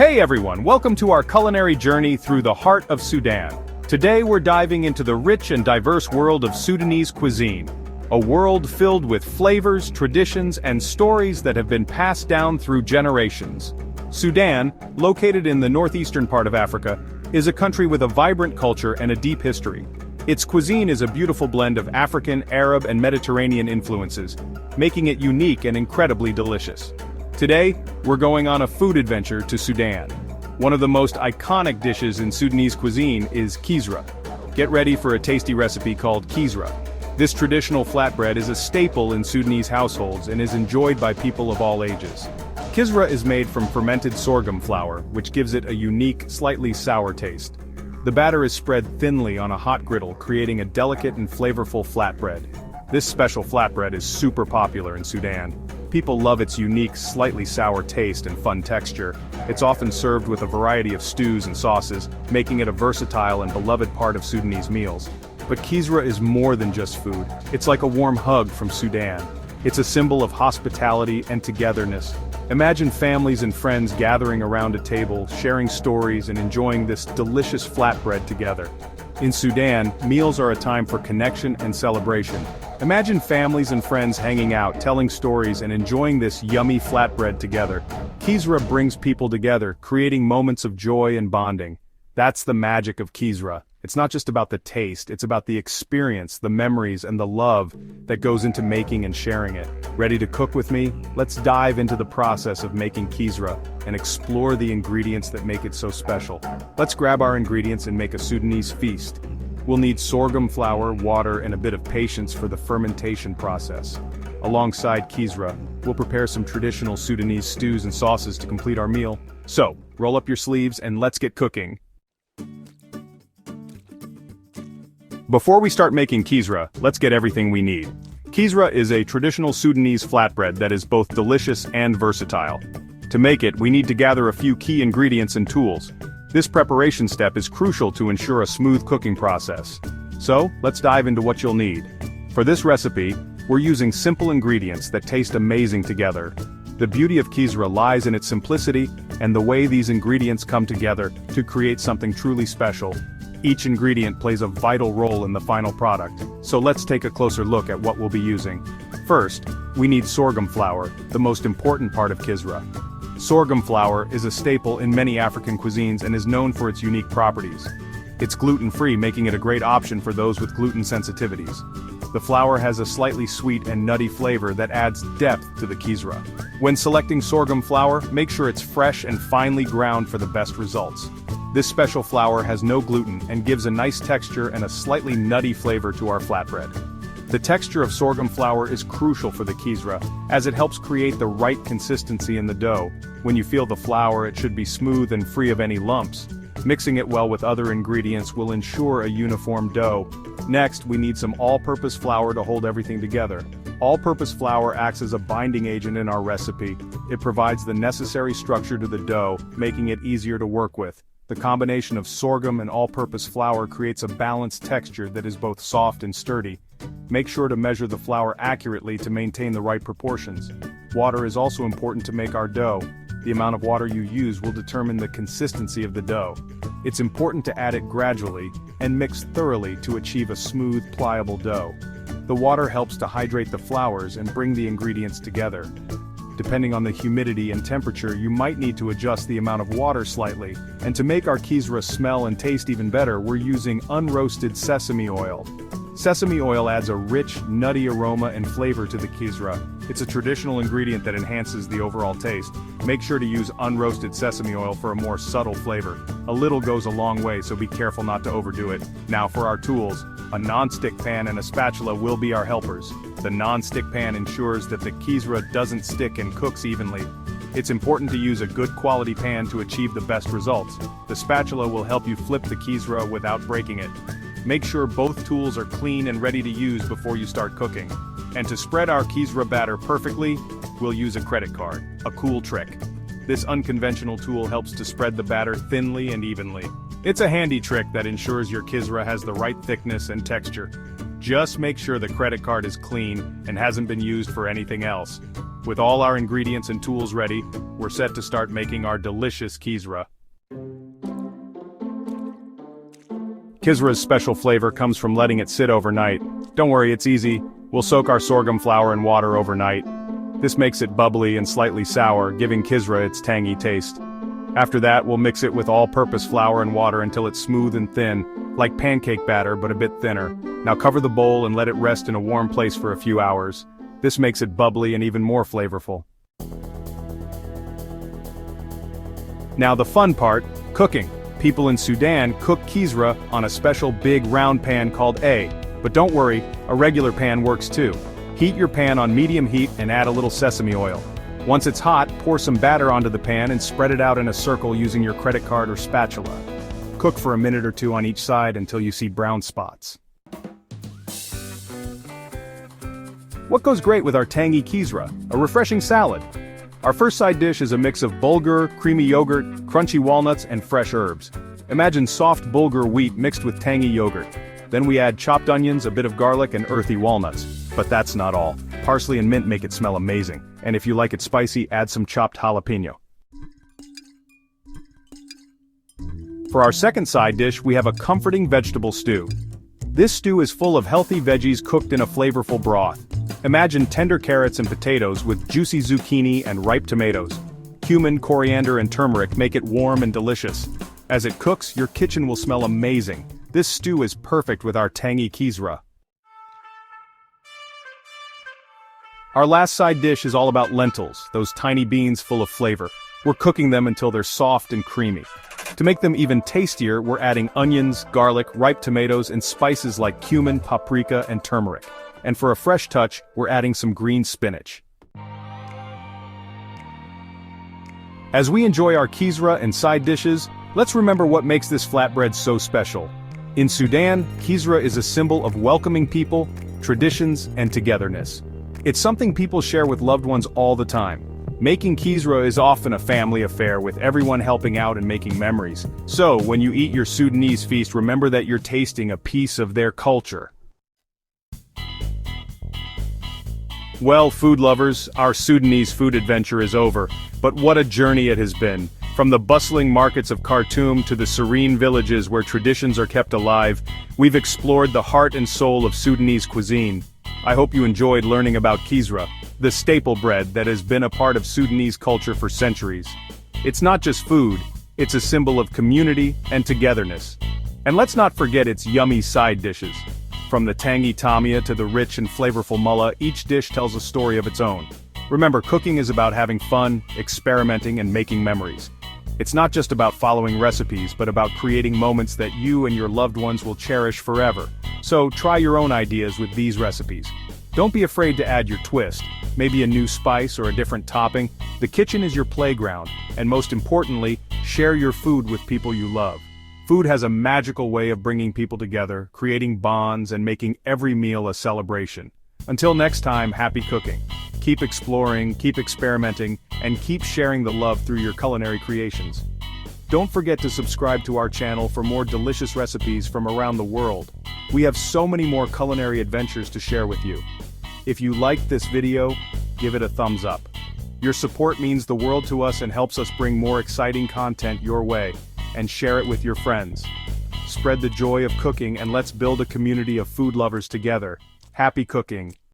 Hey everyone, welcome to our culinary journey through the heart of Sudan. Today we're diving into the rich and diverse world of Sudanese cuisine. A world filled with flavors, traditions, and stories that have been passed down through generations. Sudan, located in the northeastern part of Africa, is a country with a vibrant culture and a deep history. Its cuisine is a beautiful blend of African, Arab, and Mediterranean influences, making it unique and incredibly delicious. Today, we're going on a food adventure to Sudan. One of the most iconic dishes in Sudanese cuisine is Kisra. Get ready for a tasty recipe called Kisra. This traditional flatbread is a staple in Sudanese households and is enjoyed by people of all ages. Kisra is made from fermented sorghum flour, which gives it a unique, slightly sour taste. The batter is spread thinly on a hot griddle, creating a delicate and flavorful flatbread. This special flatbread is super popular in Sudan. People love its unique, slightly sour taste and fun texture. It's often served with a variety of stews and sauces, making it a versatile and beloved part of Sudanese meals. But Kisra is more than just food. It's like a warm hug from Sudan. It's a symbol of hospitality and togetherness. Imagine families and friends gathering around a table, sharing stories and enjoying this delicious flatbread together. In Sudan, meals are a time for connection and celebration. Imagine families and friends hanging out, telling stories and enjoying this yummy flatbread together. Kisra brings people together, creating moments of joy and bonding. That's the magic of Kisra. It's not just about the taste, it's about the experience, the memories, and the love that goes into making and sharing it. Ready to cook with me? Let's dive into the process of making Kisra and explore the ingredients that make it so special. Let's grab our ingredients and make a Sudanese feast. We'll need sorghum flour, water, and a bit of patience for the fermentation process. Alongside Kisra, we'll prepare some traditional Sudanese stews and sauces to complete our meal. So, roll up your sleeves and let's get cooking. Before we start making Kisra, let's get everything we need. Kisra is a traditional Sudanese flatbread that is both delicious and versatile. To make it, we need to gather a few key ingredients and tools. This preparation step is crucial to ensure a smooth cooking process. So, let's dive into what you'll need. For this recipe, we're using simple ingredients that taste amazing together. The beauty of Kisra lies in its simplicity and the way these ingredients come together to create something truly special. Each ingredient plays a vital role in the final product, so let's take a closer look at what we'll be using. First, we need sorghum flour, the most important part of Kisra. Sorghum flour is a staple in many African cuisines and is known for its unique properties. It's gluten-free, making it a great option for those with gluten sensitivities. The flour has a slightly sweet and nutty flavor that adds depth to the Kisra. When selecting sorghum flour, make sure it's fresh and finely ground for the best results. This special flour has no gluten and gives a nice texture and a slightly nutty flavor to our flatbread. The texture of sorghum flour is crucial for the Kisra, as it helps create the right consistency in the dough. When you feel the flour, it should be smooth and free of any lumps. Mixing it well with other ingredients will ensure a uniform dough. Next, we need some all-purpose flour to hold everything together. All-purpose flour acts as a binding agent in our recipe. It provides the necessary structure to the dough, making it easier to work with. The combination of sorghum and all-purpose flour creates a balanced texture that is both soft and sturdy. Make sure to measure the flour accurately to maintain the right proportions. Water is also important to make our dough. The amount of water you use will determine the consistency of the dough. It's important to add it gradually and mix thoroughly to achieve a smooth, pliable dough. The water helps to hydrate the flours and bring the ingredients together. Depending on the humidity and temperature, you might need to adjust the amount of water slightly. And to make our Kisra smell and taste even better, we're using unroasted sesame oil. Sesame oil adds a rich, nutty aroma and flavor to the Kisra. It's a traditional ingredient that enhances the overall taste. Make sure to use unroasted sesame oil for a more subtle flavor. A little goes a long way, so be careful not to overdo it. Now for our tools, a non-stick pan and a spatula will be our helpers. The non-stick pan ensures that the Kisra doesn't stick and cooks evenly. It's important to use a good quality pan to achieve the best results. The spatula will help you flip the Kisra without breaking it. Make sure both tools are clean and ready to use before you start cooking. And to spread our Kisra batter perfectly, we'll use a credit card, a cool trick. This unconventional tool helps to spread the batter thinly and evenly. It's a handy trick that ensures your Kisra has the right thickness and texture. Just make sure the credit card is clean and hasn't been used for anything else. With all our ingredients and tools ready, we're set to start making our delicious Kisra. Kisra's special flavor comes from letting it sit overnight. Don't worry, it's easy. We'll soak our sorghum flour in water overnight. This makes it bubbly and slightly sour, giving Kisra its tangy taste. After that, we'll mix it with all-purpose flour and water until it's smooth and thin, like pancake batter but a bit thinner. Now cover the bowl and let it rest in a warm place for a few hours. This makes it bubbly and even more flavorful. Now the fun part, cooking. People in Sudan cook Kisra on a special big round pan called A. But don't worry, a regular pan works too. Heat your pan on medium heat and add a little sesame oil. Once it's hot, pour some batter onto the pan and spread it out in a circle using your credit card or spatula. Cook for a minute or two on each side until you see brown spots. What goes great with our tangy Kisra? A refreshing salad. Our first side dish is a mix of bulgur, creamy yogurt, crunchy walnuts, and fresh herbs. Imagine soft bulgur wheat mixed with tangy yogurt. Then we add chopped onions, a bit of garlic, and earthy walnuts. But that's not all. Parsley and mint make it smell amazing. And if you like it spicy, add some chopped jalapeno. For our second side dish, we have a comforting vegetable stew. This stew is full of healthy veggies cooked in a flavorful broth. Imagine tender carrots and potatoes with juicy zucchini and ripe tomatoes. Cumin, coriander, and turmeric make it warm and delicious. As it cooks, your kitchen will smell amazing. This stew is perfect with our tangy Kisra. Our last side dish is all about lentils, those tiny beans full of flavor. We're cooking them until they're soft and creamy. To make them even tastier, we're adding onions, garlic, ripe tomatoes, and spices like cumin, paprika, and turmeric. And for a fresh touch, we're adding some green spinach. As we enjoy our Kisra and side dishes, let's remember what makes this flatbread so special. In Sudan, Kisra is a symbol of welcoming people, traditions, and togetherness. It's something people share with loved ones all the time. Making Kisra is often a family affair with everyone helping out and making memories. So, when you eat your Sudanese feast, remember that you're tasting a piece of their culture. Well, food lovers, our Sudanese food adventure is over, but what a journey it has been. From the bustling markets of Khartoum to the serene villages where traditions are kept alive, we've explored the heart and soul of Sudanese cuisine. I hope you enjoyed learning about Kisra, the staple bread that has been a part of Sudanese culture for centuries. It's not just food, it's a symbol of community and togetherness. And let's not forget its yummy side dishes. From the tangy tamia to the rich and flavorful mullah, each dish tells a story of its own. Remember, cooking is about having fun, experimenting, and making memories. It's not just about following recipes, but about creating moments that you and your loved ones will cherish forever. So try your own ideas with these recipes. Don't be afraid to add your twist, maybe a new spice or a different topping. The kitchen is your playground, and most importantly, share your food with people you love. Food has a magical way of bringing people together, creating bonds, and making every meal a celebration. Until next time, happy cooking. Keep exploring, keep experimenting, and keep sharing the love through your culinary creations. Don't forget to subscribe to our channel for more delicious recipes from around the world. We have so many more culinary adventures to share with you. If you liked this video, give it a thumbs up. Your support means the world to us and helps us bring more exciting content your way, and share it with your friends. Spread the joy of cooking and let's build a community of food lovers together. Happy cooking!